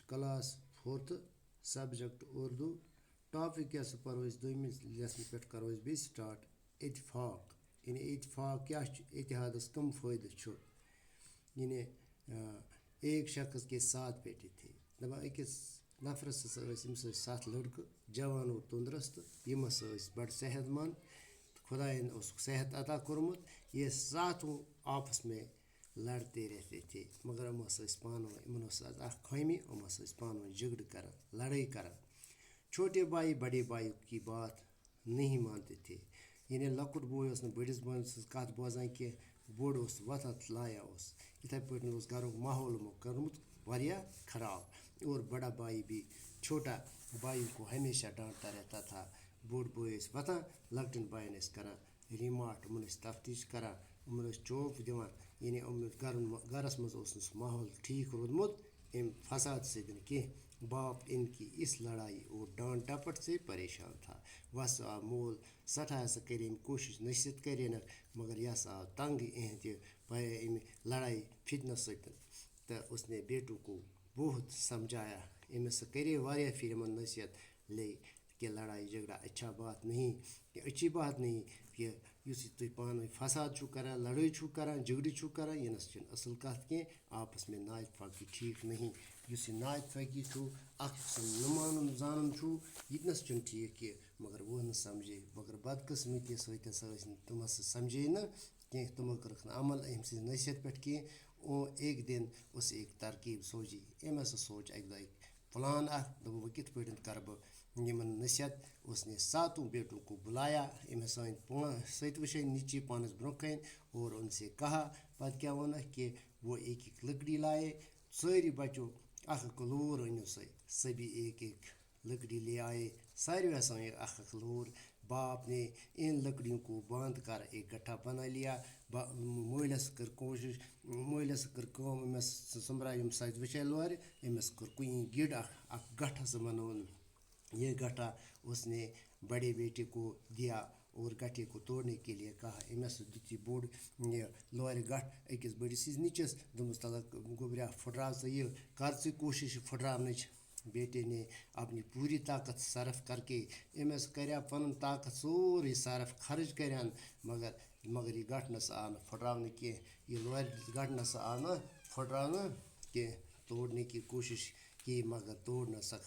Class 4th subject Urdu topic क्या पढ़ो दोमिस lesson पे करो बे स्टार्ट इतफाक यानी इतफाक क्या इतिहादस कम फ़ायदे यानी एक शख्स के 7 बेटे थे दपा अकिस नफरस अमिस 7 लड़के जवान और तंदुरुस्त यमस बड़ सेहतमंद खुदायन सेहत अता कोर्मुत ये 7 आपस में लड़ते रहते थे मगर पान वन खमी पान झगड़ कर लड़ाई कर छोटे भाई बड़े भाई की बात नहीं मानते थे यानी लकुट बोय बड़िस बोन कत बोजान कह बोड़ वथान लाया इथे पे घर माहौल कर्मुत वारिया खराब और बड़ा भाई भी छोटा भाई को हमेशा डांटता रहता था बोड़ बोय वथान लकटन भाइन कर रिमाट उमन तफ्तीश कर उमन चौप दिवान यानी गरस मज माहौल ठीक रोदमुत अम फसाद से कह बाप इनकी इस लड़ाई और डांट डपट से परेशान था वह आव मोल सठा सा कर कोशिश नसीहत कर मगर यह आव तंग अहद लड़ाई फितनस तो उसने बेटू को बहुत समझाया अमिस करे वारिया फिर नसीहत ले कि लड़ाई झगड़ा अच्छा बात नहीं कि अच्छी बात नहीं कि तुम पान फसाद कर लड़ाई कर झगड़ी कर यह असल कत कह आपस में नाइतफाकी ठीक नहीं नाइतफाकी न मान जान यतनस ठीक कह मगर वह न समझे मगर बदकस्मती तम समझे न कह तमो कर अमल अम नसीहत पे कह एक दिन उस एक तरकीब सोची अम सोच अक दह प्लान दप वह कित पे कर यमन नसीहत उसने 7 बेटों को बुलाया अमें सत वुशे नीचे पानस ब्रो कन और उनसे कहा पत क्या वन कि वो एक एक लकड़ी लाए सारी बच्चों अख लूर अनु सभी एक एक लकड़ी ले आए सारे अख लूर बाप ने इन लकड़ियों को बांध कर एक गट्ठा बना लिया मोलस कर कोशिश मोलस कर अमस सम्भ्रा सत वुशे लोर अमस कर कुन गिड़ अख गट्ठा से बनोन ये गट्ठा उसने बड़े बेटे को दिया और गट्ठे को तोड़ने के लिए कहा अमस दित बोड़ लोर गठ अकिस बड़िस नीचस दोपस तल गोबरिया फुटराव सा यह कर कोशिश फुटरावन बेटे ने अपनी पूरी ताकत सर्फ करके अमस कर पन ताकत सोरे सर्फ खर्च कर मगर यह गठ नस आव फुटरावन कह यह लोर गठ नस आव फुटरावन कह तोड़ने की कोशिश की मगर तोड़ न सका।